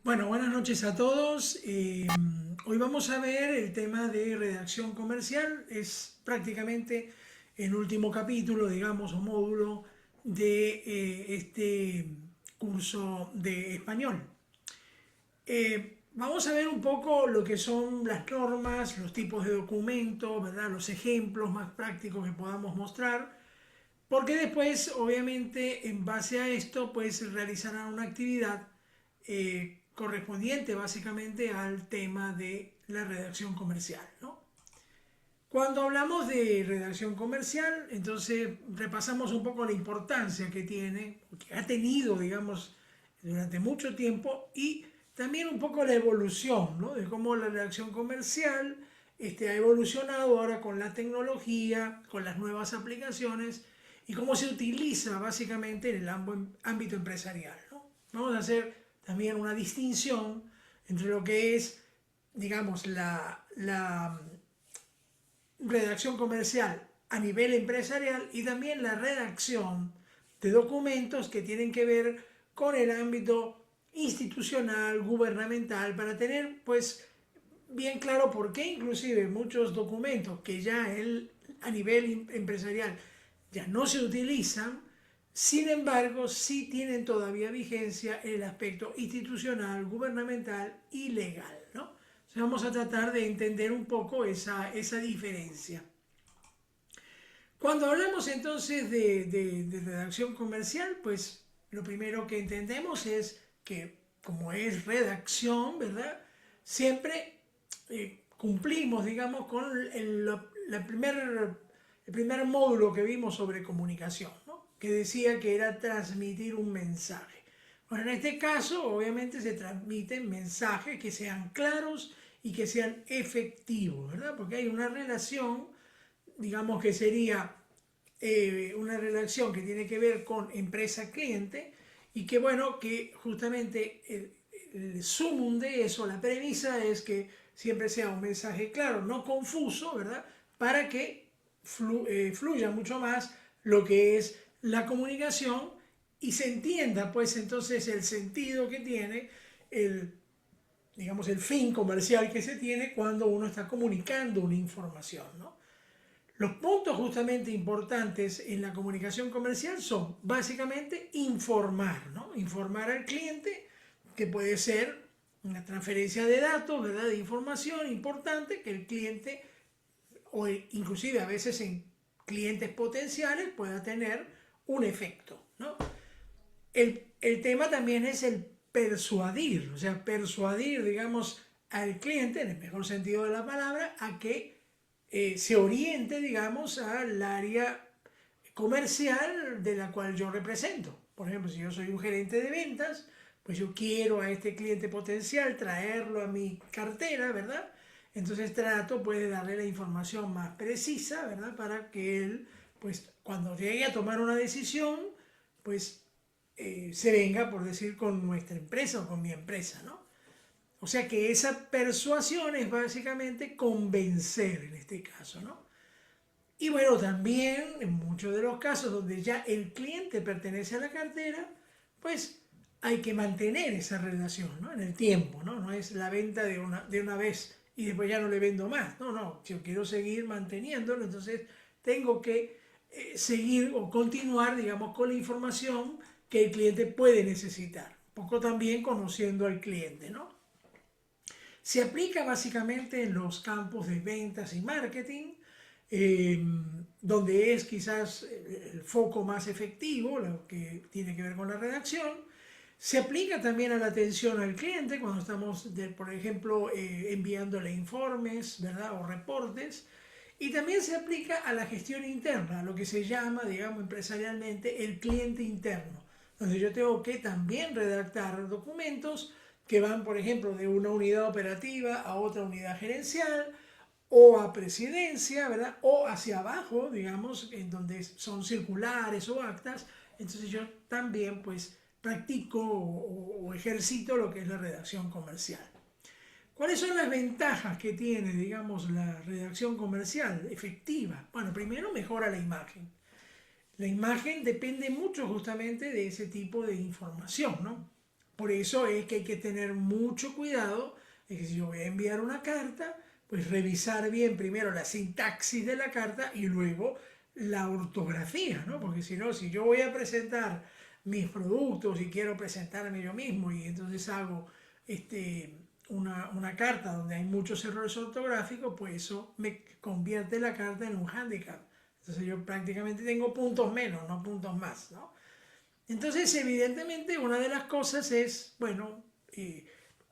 Bueno, buenas noches a todos. Hoy vamos a ver el tema de redacción comercial. Es prácticamente el último capítulo, digamos, o módulo de este curso de español. Vamos a ver un poco lo que son las normas, los tipos de documentos, ¿verdad? Los ejemplos más prácticos que podamos mostrar, porque después, obviamente, en base a esto, pues realizarán una actividad correspondiente básicamente al tema de la redacción comercial, ¿no? Cuando hablamos de redacción comercial, entonces repasamos un poco la importancia que tiene, que ha tenido, digamos, durante mucho tiempo y también un poco la evolución, ¿no? De cómo la redacción comercial ha evolucionado ahora con la tecnología, con las nuevas aplicaciones y cómo se utiliza básicamente en el ámbito empresarial, ¿no? Vamos a hacer también una distinción entre lo que es, digamos, la redacción comercial a nivel empresarial y también la redacción de documentos que tienen que ver con el ámbito institucional, gubernamental, para tener pues bien claro por qué inclusive muchos documentos que ya a nivel empresarial ya no se utilizan, sin embargo sí tienen todavía vigencia en el aspecto institucional, gubernamental y legal, ¿no? Entonces vamos a tratar de entender un poco esa diferencia. Cuando hablamos entonces de redacción comercial, pues lo primero que entendemos es que como es redacción, ¿verdad? Siempre cumplimos, digamos, con el primer módulo que vimos sobre comunicación, ¿no? Que decía que era transmitir un mensaje. Bueno, en este caso, obviamente, se transmiten mensajes que sean claros y que sean efectivos, ¿verdad? Porque hay una relación, digamos que sería una relación que tiene que ver con empresa-cliente y que bueno, que justamente el sumum de eso, la premisa es que siempre sea un mensaje claro, no confuso, ¿verdad? Para que fluya mucho más lo que es la comunicación y se entienda pues entonces el sentido que tiene el, digamos, el fin comercial que se tiene cuando uno está comunicando una información, ¿no? Los puntos justamente importantes en la comunicación comercial son básicamente informar, ¿no? Informar al cliente, que puede ser una transferencia de datos, ¿verdad? De información importante que el cliente, o inclusive a veces en clientes potenciales, pueda tener un efecto, ¿no? El tema también es el persuadir, o sea, persuadir, digamos, al cliente, en el mejor sentido de la palabra, a que se oriente, digamos, al área comercial de la cual yo represento. Por ejemplo, si yo soy un gerente de ventas, pues yo quiero a este cliente potencial traerlo a mi cartera, ¿verdad? Entonces trato pues de darle la información más precisa, ¿verdad? Para que él, pues cuando llegue a tomar una decisión, pues se venga, por decir, con nuestra empresa o con mi empresa, ¿no? O sea que esa persuasión es básicamente convencer en este caso, ¿no? Y bueno, también en muchos de los casos donde ya el cliente pertenece a la cartera, pues hay que mantener esa relación, ¿no? En el tiempo, ¿no? No es la venta de una vez y después ya no le vendo más. No, no, yo quiero seguir manteniéndolo, entonces tengo que seguir o continuar, digamos, con la información que el cliente puede necesitar. Un poco también conociendo al cliente, ¿no? Se aplica básicamente en los campos de ventas y marketing, eh, donde es quizás el foco más efectivo, lo que tiene que ver con la redacción. Se aplica también a la atención al cliente cuando estamos, por ejemplo, enviándole informes, ¿verdad? O reportes. Y también se aplica a la gestión interna, lo que se llama, digamos, empresarialmente el cliente interno, donde yo tengo que también redactar documentos que van, por ejemplo, de una unidad operativa a otra unidad gerencial o a presidencia, ¿verdad? O hacia abajo, digamos, en donde son circulares o actas. Entonces yo también, pues, practico o ejercito lo que es la redacción comercial. ¿Cuáles son las ventajas que tiene, digamos, la redacción comercial efectiva? Bueno, primero mejora la imagen. La imagen depende mucho justamente de ese tipo de información, ¿no? Por eso es que hay que tener mucho cuidado de que si yo voy a enviar una carta, pues revisar bien primero la sintaxis de la carta y luego la ortografía, ¿no? Porque si no, si yo voy a presentar mis productos y quiero presentarme yo mismo y entonces hago una carta donde hay muchos errores ortográficos, pues eso me convierte la carta en un hándicap. Entonces yo prácticamente tengo puntos menos, no puntos más, ¿no? Entonces, evidentemente, una de las cosas es, bueno,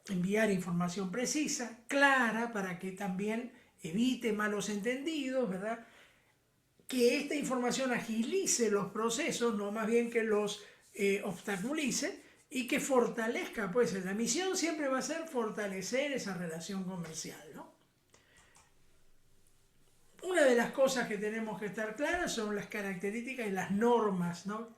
enviar información precisa, clara, para que también evite malos entendidos, ¿verdad? Que esta información agilice los procesos, no más bien que los obstaculice y que fortalezca, pues la misión siempre va a ser fortalecer esa relación comercial, ¿no? Una de las cosas que tenemos que estar claras son las características y las normas, ¿no?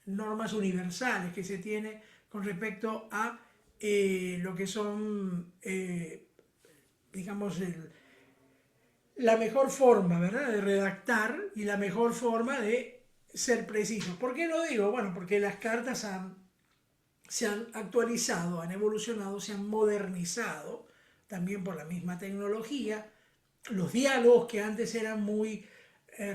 Normas universales que se tiene con respecto a lo que son, digamos, la mejor forma, ¿verdad?, de redactar y la mejor forma de ser preciso. ¿Por qué lo digo? Bueno, porque las cartas se han actualizado, han evolucionado, se han modernizado, también por la misma tecnología. Los diálogos que antes eran muy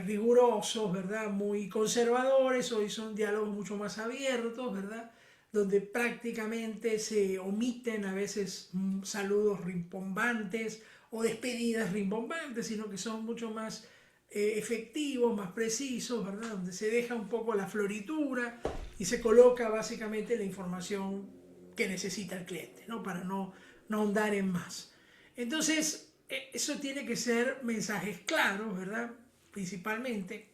rigurosos, ¿verdad? Muy conservadores, hoy son diálogos mucho más abiertos, ¿verdad? Donde prácticamente se omiten a veces saludos rimbombantes o despedidas rimbombantes, sino que son mucho más efectivos, más precisos, ¿verdad? Donde se deja un poco la floritura y se coloca básicamente la información que necesita el cliente, ¿no? Para no ahondar en más. Entonces, eso tiene que ser mensajes claros, ¿verdad? Principalmente,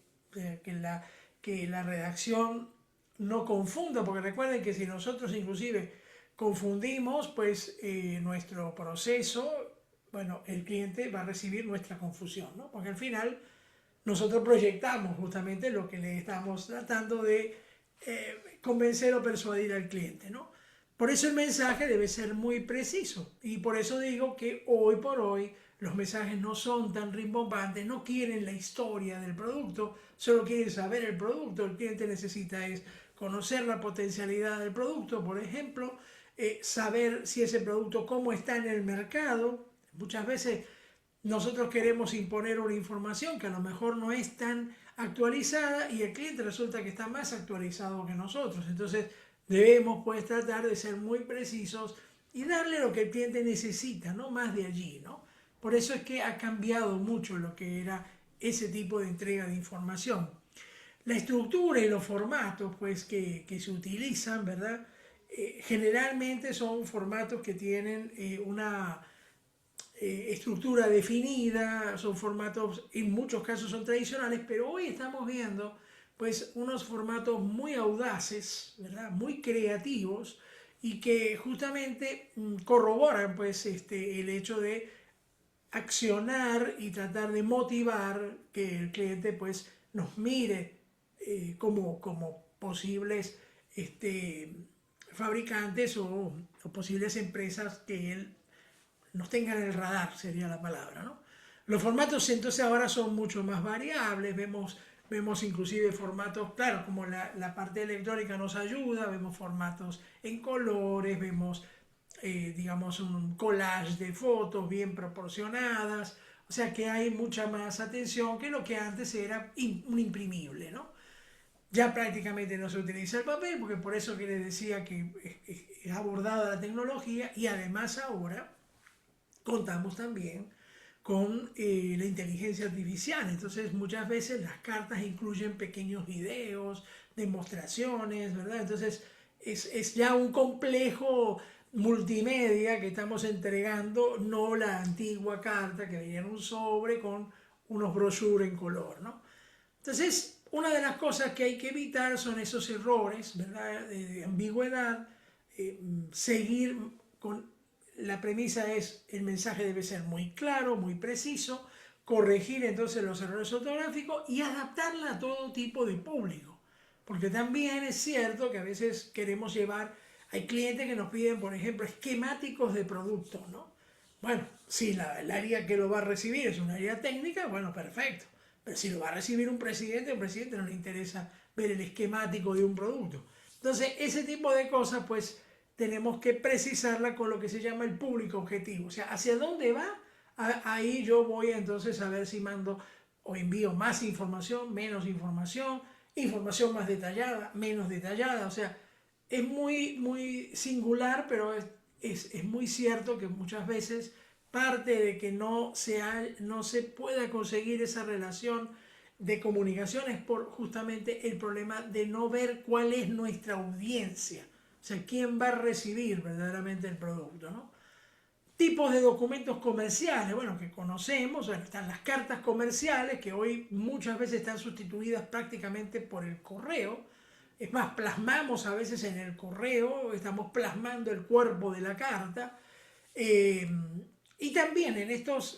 que la redacción no confunda, porque recuerden que si nosotros inclusive confundimos, pues nuestro proceso, bueno, el cliente va a recibir nuestra confusión, ¿no? Porque al final nosotros proyectamos justamente lo que le estamos tratando de convencer o persuadir al cliente, ¿no? Por eso el mensaje debe ser muy preciso y por eso digo que hoy por hoy los mensajes no son tan rimbombantes, no quieren la historia del producto, solo quieren saber el producto. El cliente necesita es conocer la potencialidad del producto, por ejemplo, saber si ese producto cómo está en el mercado. Muchas veces nosotros queremos imponer una información que a lo mejor no es tan actualizada y el cliente resulta que está más actualizado que nosotros. Entonces debemos pues tratar de ser muy precisos y darle lo que el cliente necesita, no más de allí, ¿no? Por eso es que ha cambiado mucho lo que era ese tipo de entrega de información. La estructura y los formatos pues que se utilizan, ¿verdad? Generalmente son formatos que tienen una estructura definida, son formatos, en muchos casos son tradicionales, pero hoy estamos viendo pues unos formatos muy audaces, ¿verdad? Muy creativos y que justamente corroboran pues el hecho de accionar y tratar de motivar que el cliente pues nos mire como posibles fabricantes o posibles empresas que él nos tengan en el radar, sería la palabra, ¿no? Los formatos entonces ahora son mucho más variables, vemos inclusive formatos, claro, como la parte electrónica nos ayuda, vemos formatos en colores, vemos, digamos, un collage de fotos bien proporcionadas, o sea que hay mucha más atención que lo que antes era un imprimible, ¿no? Ya prácticamente no se utiliza el papel, porque por eso que les decía que es abordada la tecnología y además ahora contamos también con la inteligencia artificial. Entonces muchas veces las cartas incluyen pequeños videos, demostraciones, ¿verdad? Entonces es ya un complejo multimedia que estamos entregando, no la antigua carta que venía en un sobre con unos brochures en color, ¿no? Entonces, una de las cosas que hay que evitar son esos errores, ¿verdad? De ambigüedad, seguir con la premisa es el mensaje debe ser muy claro, muy preciso, corregir entonces los errores ortográficos y adaptarla a todo tipo de público. Porque también es cierto que a veces queremos llevar, hay clientes que nos piden, por ejemplo, esquemáticos de productos, ¿no? Bueno, si el área que lo va a recibir es un área técnica, bueno, perfecto. Pero si lo va a recibir un presidente, al presidente no le interesa ver el esquemático de un producto. Entonces, ese tipo de cosas, pues, tenemos que precisarla con lo que se llama el público objetivo. O sea, hacia dónde va, ahí yo voy entonces a ver si mando o envío más información, menos información, información más detallada, menos detallada. O sea, es muy singular, pero es muy cierto que muchas veces parte de que no se pueda conseguir esa relación de comunicación es por justamente el problema de no ver cuál es nuestra audiencia, o sea, quién va a recibir verdaderamente el producto, ¿no? Tipos de documentos comerciales, bueno, que conocemos, bueno, están las cartas comerciales, que hoy muchas veces están sustituidas prácticamente por el correo. Es más, plasmamos a veces en el correo, estamos plasmando el cuerpo de la carta. Eh, y también en estos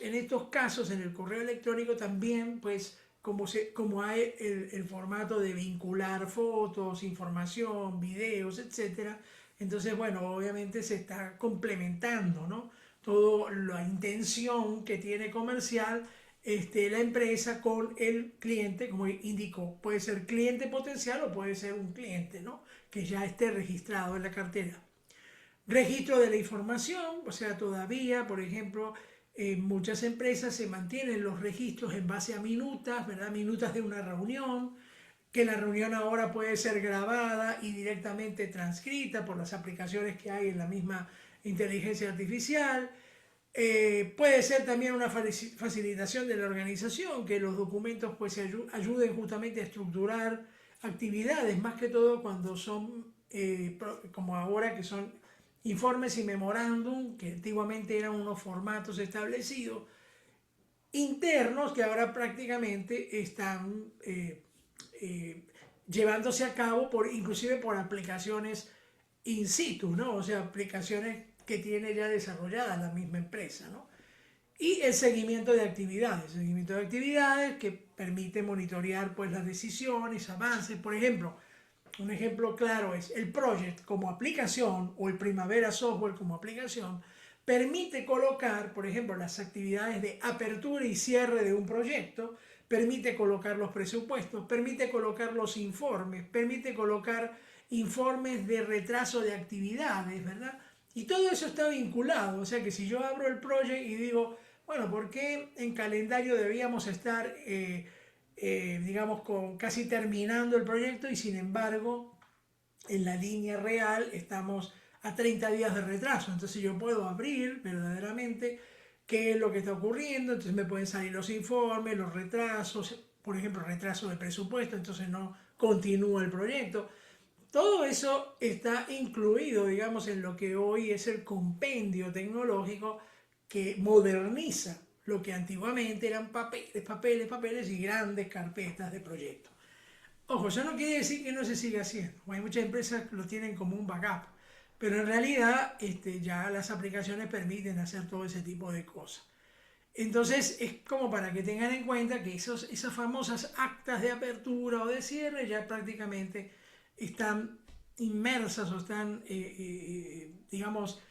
casos, en el correo electrónico, también, pues, como hay el formato de vincular fotos, información, videos, etcétera, entonces, bueno, obviamente se está complementando, ¿no? Toda la intención que tiene comercial la empresa con el cliente, como indicó, puede ser cliente potencial o puede ser un cliente, ¿no? Que ya esté registrado en la cartera. Registro de la información, o sea, todavía, por ejemplo, en muchas empresas se mantienen los registros en base a minutas, ¿verdad? Minutas de una reunión, que la reunión ahora puede ser grabada y directamente transcrita por las aplicaciones que hay en la misma inteligencia artificial. Puede ser también una facilitación de la organización, que los documentos pues ayuden justamente a estructurar actividades, más que todo cuando son, como ahora, que son informes y memorándum, que antiguamente eran unos formatos establecidos, internos, que ahora prácticamente están llevándose a cabo inclusive por aplicaciones in situ, ¿no? O sea, aplicaciones que tiene ya desarrollada la misma empresa, ¿no? Y el seguimiento de actividades que permite monitorear pues las decisiones, avances. Por ejemplo, un ejemplo claro es el Project como aplicación o el Primavera Software como aplicación permite colocar, por ejemplo, las actividades de apertura y cierre de un proyecto, permite colocar los presupuestos, permite colocar los informes, permite colocar informes de retraso de actividades, ¿verdad? Y todo eso está vinculado, o sea que si yo abro el Project y digo, bueno, ¿por qué en calendario debíamos estar digamos, casi terminando el proyecto y sin embargo en la línea real estamos a 30 días de retraso? Entonces yo puedo abrir verdaderamente qué es lo que está ocurriendo, entonces me pueden salir los informes, los retrasos, por ejemplo, retraso de presupuesto, entonces no continúa el proyecto. Todo eso está incluido, digamos, en lo que hoy es el compendio tecnológico que moderniza lo que antiguamente eran papeles y grandes carpetas de proyectos. Ojo, eso no quiere decir que no se siga haciendo. Hay muchas empresas que lo tienen como un backup, pero en realidad ya las aplicaciones permiten hacer todo ese tipo de cosas. Entonces es como para que tengan en cuenta que esas famosas actas de apertura o de cierre ya prácticamente están inmersas o están, digamos,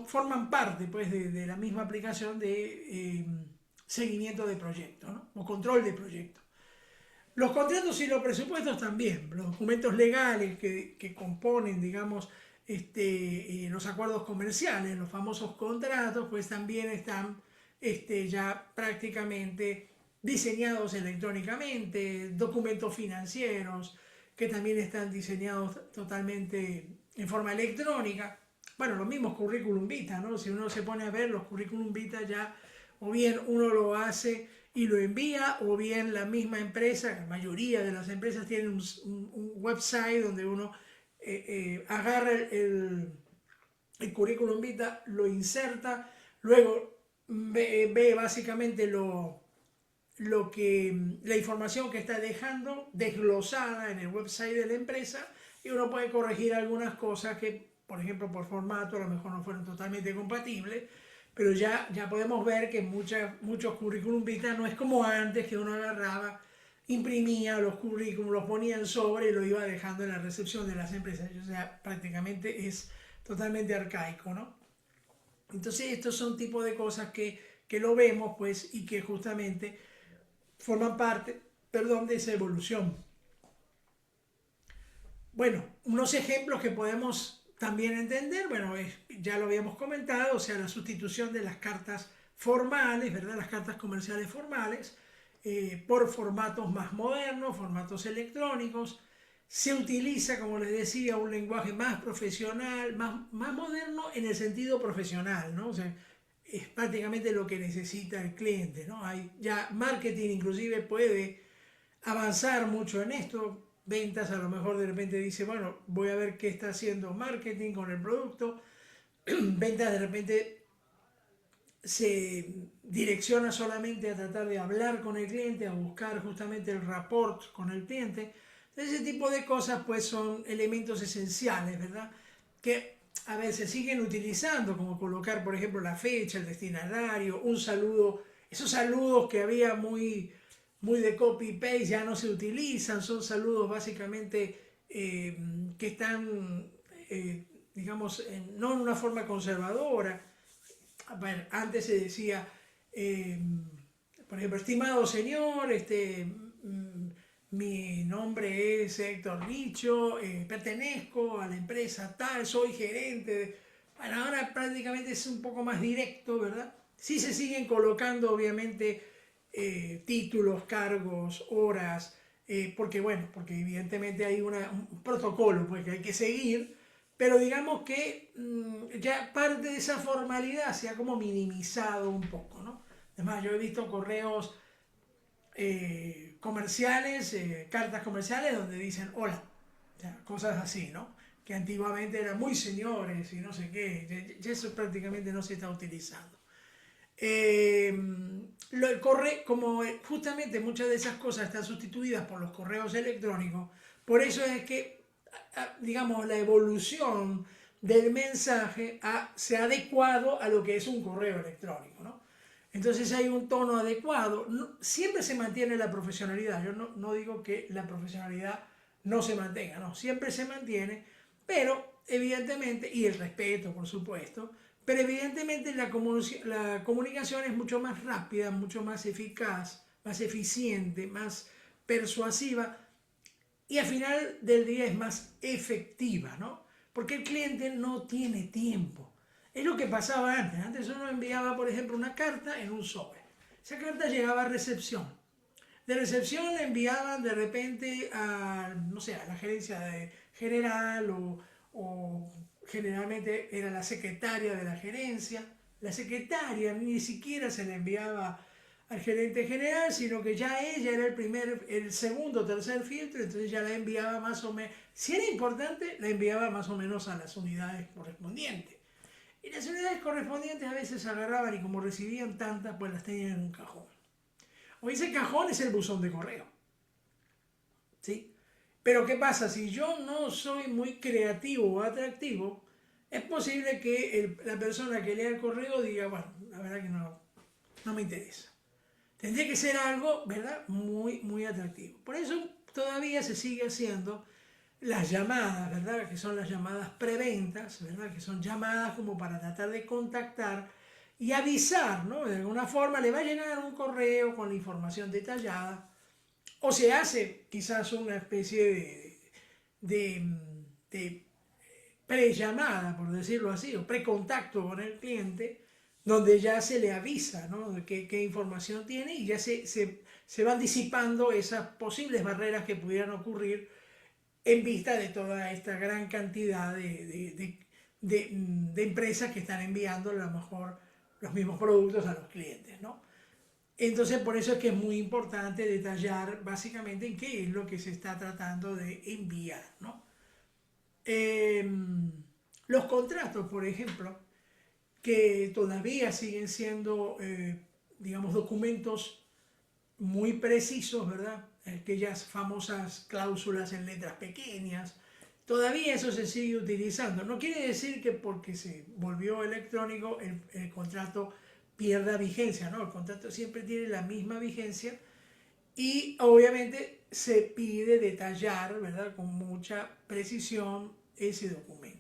forman parte pues, de la misma aplicación de seguimiento de proyecto, ¿no? O control de proyecto. Los contratos y los presupuestos también, los documentos legales que componen, digamos, los acuerdos comerciales, los famosos contratos, pues también están ya prácticamente diseñados electrónicamente, documentos financieros que también están diseñados totalmente en forma electrónica. Bueno, los mismos currículum vitae, ¿no? Si uno se pone a ver los currículum vitae ya, o bien uno lo hace y lo envía, o bien la misma empresa, la mayoría de las empresas tienen un website donde uno agarra el currículum vitae, lo inserta, luego ve básicamente la información que está dejando desglosada en el website de la empresa, y uno puede corregir algunas cosas que, por ejemplo, por formato a lo mejor no fueron totalmente compatibles, pero ya podemos ver que muchos currículum vitae no es como antes, que uno agarraba, imprimía los currículums, los ponía en sobre y lo iba dejando en la recepción de las empresas. O sea, prácticamente es totalmente arcaico, ¿no? Entonces estos son tipos de cosas que lo vemos pues y que justamente forman parte, perdón, de esa evolución. Bueno, unos ejemplos que podemos también entender, bueno, ya lo habíamos comentado, o sea, la sustitución de las cartas formales, ¿verdad? Las cartas comerciales formales, por formatos más modernos, formatos electrónicos. Se utiliza, como les decía, un lenguaje más profesional, más moderno en el sentido profesional, ¿no? O sea, es prácticamente lo que necesita el cliente, ¿no? Hay ya marketing inclusive puede avanzar mucho en esto. Ventas a lo mejor de repente dice, bueno, voy a ver qué está haciendo marketing con el producto. Ventas de repente se direcciona solamente a tratar de hablar con el cliente, a buscar justamente el rapport con el cliente. Ese tipo de cosas pues son elementos esenciales, ¿verdad? Que a veces se siguen utilizando, como colocar, por ejemplo, la fecha, el destinatario, un saludo. Esos saludos que había muy de copy-paste ya no se utilizan, son saludos básicamente que están, digamos, no en una forma conservadora. Bueno, antes se decía, por ejemplo, estimado señor, mi nombre es Héctor Richo, pertenezco a la empresa tal, soy gerente. Bueno, ahora prácticamente es un poco más directo, ¿verdad? Sí se siguen colocando, obviamente, títulos, cargos, horas, porque bueno, porque evidentemente hay un protocolo pues, que hay que seguir, pero digamos que ya parte de esa formalidad se ha como minimizado un poco, ¿no? Además, yo he visto correos comerciales, cartas comerciales donde dicen hola, o sea, cosas así, ¿no? Que antiguamente eran muy señores y no sé qué, ya eso prácticamente no se está utilizando. Eh, como justamente muchas de esas cosas están sustituidas por los correos electrónicos, por eso es que, digamos, la evolución del mensaje se ha adecuado a lo que es un correo electrónico, ¿no? Entonces hay un tono adecuado. Siempre se mantiene la profesionalidad. Yo no digo que la profesionalidad no se mantenga, no, siempre se mantiene, pero evidentemente, y el respeto, por supuesto, pero evidentemente la comunicación es mucho más rápida, mucho más eficaz, más eficiente, más persuasiva y al final del día es más efectiva, ¿no? Porque el cliente no tiene tiempo. Es lo que pasaba antes. Antes uno enviaba, por ejemplo, una carta en un sobre. Esa carta llegaba a recepción. De recepción le enviaban de repente a, no sé, a la gerencia general o generalmente era la secretaria de la gerencia. La secretaria ni siquiera se le enviaba al gerente general, sino que ya ella era el segundo o tercer filtro, entonces ya la enviaba más o menos, si era importante, la enviaba más o menos a las unidades correspondientes. Y las unidades correspondientes a veces agarraban y como recibían tantas, pues las tenían en un cajón. O ese cajón es el buzón de correo. ¿Sí? Pero ¿qué pasa? Si yo no soy muy creativo o atractivo, es posible que la persona que lea el correo diga, bueno, la verdad que no me interesa. Tendría que ser algo, ¿verdad? Muy atractivo. Por eso todavía se sigue haciendo las llamadas, ¿verdad? Que son las llamadas preventas, ¿verdad? Que son llamadas como para tratar de contactar y avisar, ¿no? De alguna forma le va a llegar un correo con la información detallada o se hace quizás una especie de pre-llamada, por decirlo así, o pre-contacto con el cliente, donde ya se le avisa, ¿no? De qué información tiene y ya se van disipando esas posibles barreras que pudieran ocurrir en vista de toda esta gran cantidad de empresas que están enviando a lo mejor los mismos productos a los clientes, ¿no? Entonces, por eso es que es muy importante detallar básicamente en qué es lo que se está tratando de enviar, ¿no? Eh, los contratos, por ejemplo, que todavía siguen siendo, digamos, documentos muy precisos, ¿verdad? Aquellas famosas cláusulas en letras pequeñas, todavía eso se sigue utilizando. No quiere decir que porque se volvió electrónico el contrato pierda vigencia, ¿no? El contrato siempre tiene la misma vigencia y obviamente se pide detallar, ¿verdad? Con mucha precisión ese documento.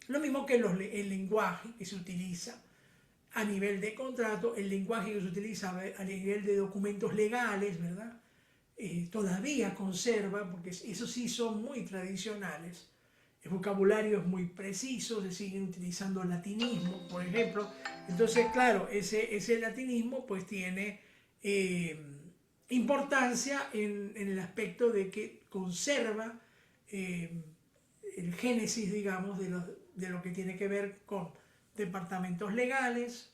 Lo mismo que el lenguaje que se utiliza a nivel de contrato, el lenguaje que se utiliza a nivel de documentos legales, ¿verdad? Todavía conserva, porque esos sí son muy tradicionales, el vocabulario es muy preciso, se siguen utilizando latinismos, por ejemplo. Entonces, claro, ese latinismo pues tiene importancia en el aspecto de que conserva eh, el génesis, digamos, de lo que tiene que ver con departamentos legales,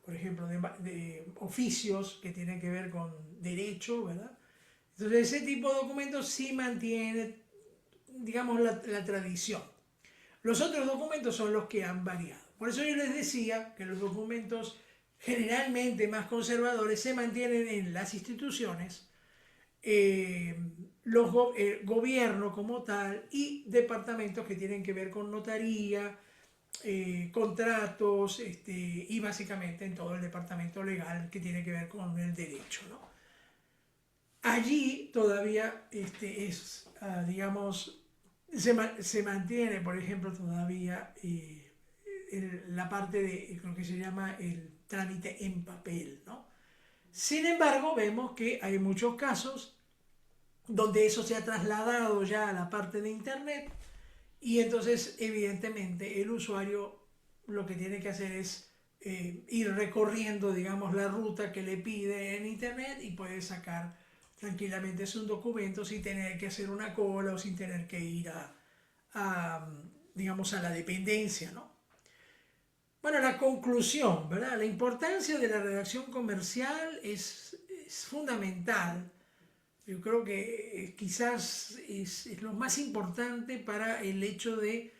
por ejemplo, de oficios que tienen que ver con derecho, ¿verdad? Entonces, ese tipo de documentos sí mantiene, digamos, la tradición. Los otros documentos son los que han variado. Por eso yo les decía que los documentos generalmente más conservadores se mantienen en las instituciones, gobierno como tal y departamentos que tienen que ver con notaría, contratos y básicamente en todo el departamento legal que tiene que ver con el derecho, ¿no? Allí todavía digamos, se mantiene, por ejemplo, todavía la parte de lo que se llama el trámite en papel, ¿no? Sin embargo, vemos que hay muchos casos donde eso se ha trasladado ya a la parte de Internet y entonces, evidentemente, el usuario lo que tiene que hacer es ir recorriendo, digamos, la ruta que le pide en Internet y puede sacar tranquilamente un documento sin tener que hacer una cola o sin tener que ir digamos, a la dependencia, ¿no? Bueno, la conclusión, ¿verdad? La importancia de la redacción comercial es fundamental. Yo creo que quizás es lo más importante para el hecho de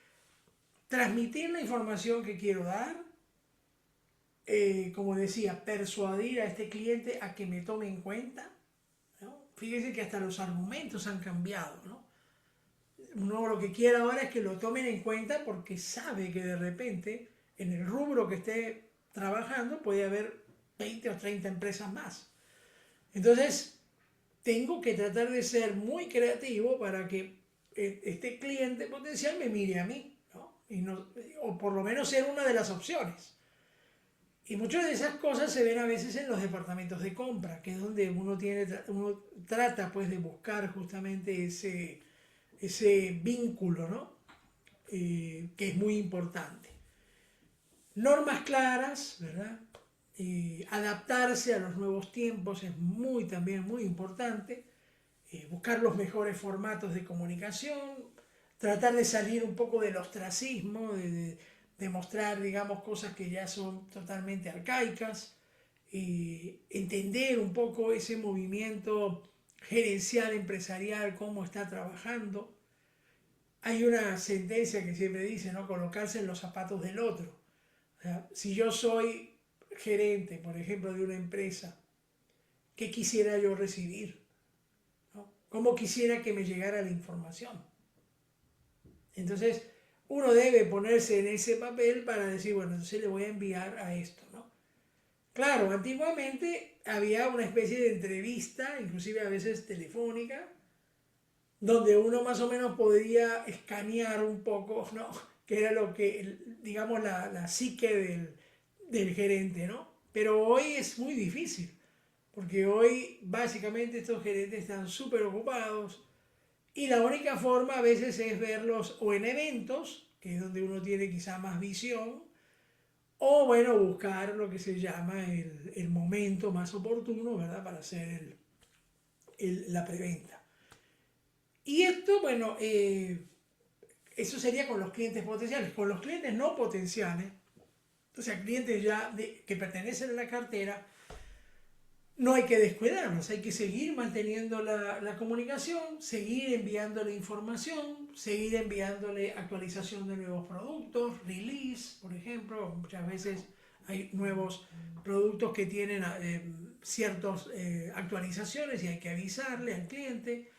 transmitir la información que quiero dar, como decía, persuadir a este cliente a que me tome en cuenta, ¿no? Fíjense que hasta los argumentos han cambiado, ¿no? Uno lo que quiere ahora es que lo tomen en cuenta porque sabe que de repente en el rubro que esté trabajando puede haber 20 o 30 empresas más. Entonces, tengo que tratar de ser muy creativo para que este cliente potencial me mire a mí, ¿no? O por lo menos ser una de las opciones. Y muchas de esas cosas se ven a veces en los departamentos de compra, que es donde uno trata pues de buscar justamente ese vínculo, ¿no? Que es muy importante. Normas claras, ¿verdad? Adaptarse a los nuevos tiempos es también muy importante. Buscar los mejores formatos de comunicación, tratar de salir un poco del ostracismo, de mostrar, digamos, cosas que ya son totalmente arcaicas, entender un poco ese movimiento gerencial, empresarial, cómo está trabajando. Hay una sentencia que siempre dice, ¿no? Colocarse en los zapatos del otro. O sea, si yo soy gerente, por ejemplo, de una empresa, ¿qué quisiera yo recibir? ¿No? ¿Cómo quisiera que me llegara la información? Entonces, uno debe ponerse en ese papel para decir, bueno, entonces le voy a enviar a esto, ¿no? Claro, antiguamente había una especie de entrevista, inclusive a veces telefónica, donde uno más o menos podía escanear un poco, ¿no? Que era lo que, digamos, la psique del gerente, ¿no? Pero hoy es muy difícil, porque hoy básicamente estos gerentes están súper ocupados y la única forma a veces es verlos o en eventos, que es donde uno tiene quizá más visión, o bueno, buscar lo que se llama el momento más oportuno, ¿verdad? Para hacer la preventa. Y esto, bueno, eso sería con los clientes potenciales. Con los clientes no potenciales, o sea, clientes ya que pertenecen a la cartera, no hay que descuidarnos, hay que seguir manteniendo la comunicación, seguir enviándole información, seguir enviándole actualización de nuevos productos, release, por ejemplo. Muchas veces hay nuevos productos que tienen ciertas actualizaciones y hay que avisarle al cliente.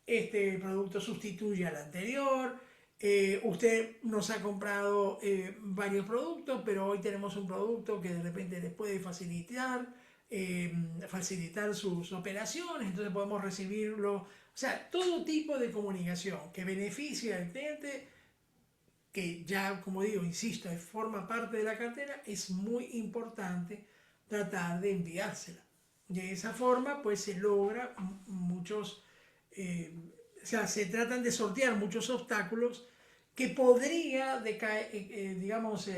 Este producto sustituye al anterior. Usted nos ha comprado varios productos, pero hoy tenemos un producto que de repente les puede facilitar sus operaciones, entonces podemos recibirlo. O sea, todo tipo de comunicación que beneficie al cliente, que ya, como digo, insisto, forma parte de la cartera, es muy importante tratar de enviársela. De esa forma, pues se logra muchos o sea, se tratan de sortear muchos obstáculos que podría, digamos,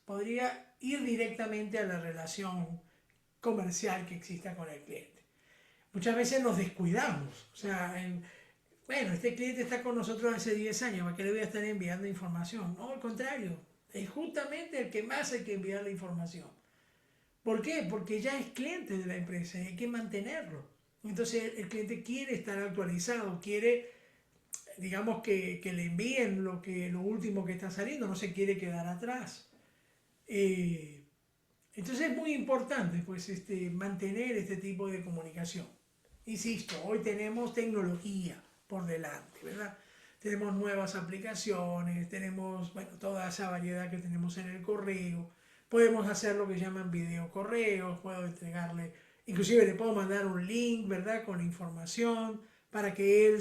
podría ir directamente a la relación comercial que exista con el cliente. Muchas veces nos descuidamos, o sea, bueno, este cliente está con nosotros hace 10 años, ¿para qué le voy a estar enviando información? No, al contrario, es justamente el que más hay que enviar la información. ¿Por qué? Porque ya es cliente de la empresa y hay que mantenerlo. Entonces el cliente quiere estar actualizado, quiere, digamos, que le envíen lo último que está saliendo, no se quiere quedar atrás. Eh, entonces es muy importante pues, mantener este tipo de comunicación. Insisto, hoy tenemos tecnología por delante, ¿verdad? Tenemos nuevas aplicaciones, tenemos, bueno, toda esa variedad que tenemos en el correo. Podemos hacer lo que llaman videocorreos, puedo entregarle, inclusive le puedo mandar un link, ¿verdad? Con información para que él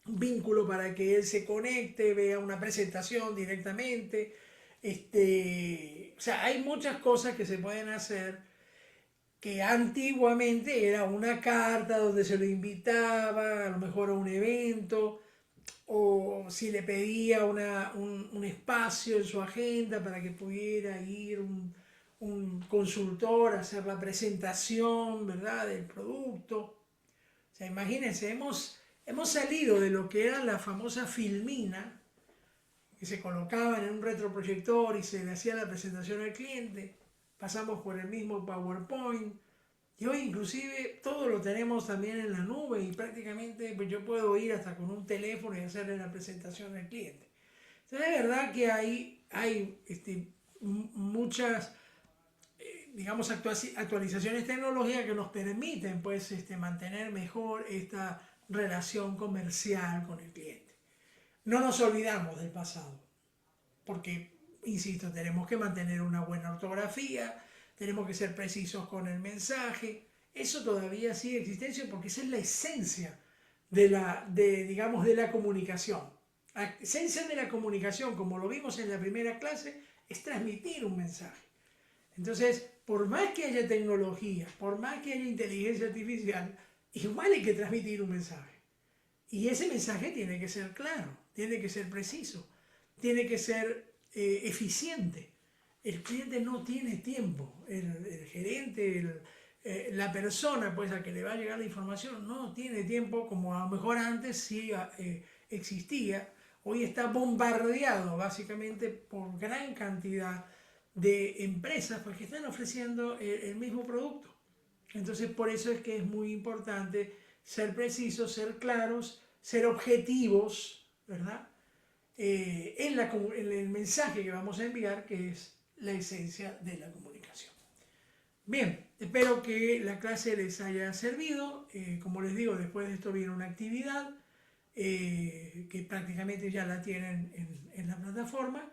un vínculo para que él se conecte, vea una presentación directamente. O sea, hay muchas cosas que se pueden hacer que antiguamente era una carta donde se lo invitaba, a lo mejor a un evento, o si le pedía un espacio en su agenda para que pudiera ir un consultor a hacer la presentación, ¿verdad?, del producto. O sea, imagínense, hemos salido de lo que era la famosa filmina, que se colocaban en un retroproyector y se le hacía la presentación al cliente. Pasamos por el mismo PowerPoint. Y hoy inclusive todo lo tenemos también en la nube y prácticamente pues yo puedo ir hasta con un teléfono y hacerle la presentación al cliente. Entonces es verdad que hay muchas, digamos, actualizaciones tecnológicas que nos permiten pues, mantener mejor esta relación comercial con el cliente. No nos olvidamos del pasado, porque, insisto, tenemos que mantener una buena ortografía, tenemos que ser precisos con el mensaje. Eso todavía sigue en existencia porque esa es la esencia digamos, de la comunicación. La esencia de la comunicación, como lo vimos en la primera clase, es transmitir un mensaje. Entonces, por más que haya tecnología, por más que haya inteligencia artificial, igual hay que transmitir un mensaje. Y ese mensaje tiene que ser claro, tiene que ser preciso, tiene que ser eficiente. El cliente no tiene tiempo, el gerente, la persona pues, a que le va a llegar la información no tiene tiempo, como a lo mejor antes sí existía. Hoy está bombardeado básicamente por gran cantidad de empresas pues, que están ofreciendo el mismo producto. Entonces por eso es que es muy importante ser precisos, ser claros, ser objetivos, ¿verdad? En el mensaje que vamos a enviar, que es la esencia de la comunicación. Bien, espero que la clase les haya servido. Como les digo, después de esto viene una actividad que prácticamente ya la tienen en la plataforma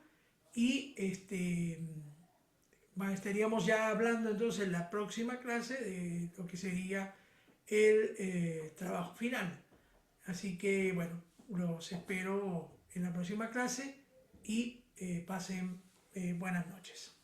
y estaríamos ya hablando entonces en la próxima clase de lo que sería el trabajo final. Así que bueno, los espero en la próxima clase y pasen buenas noches.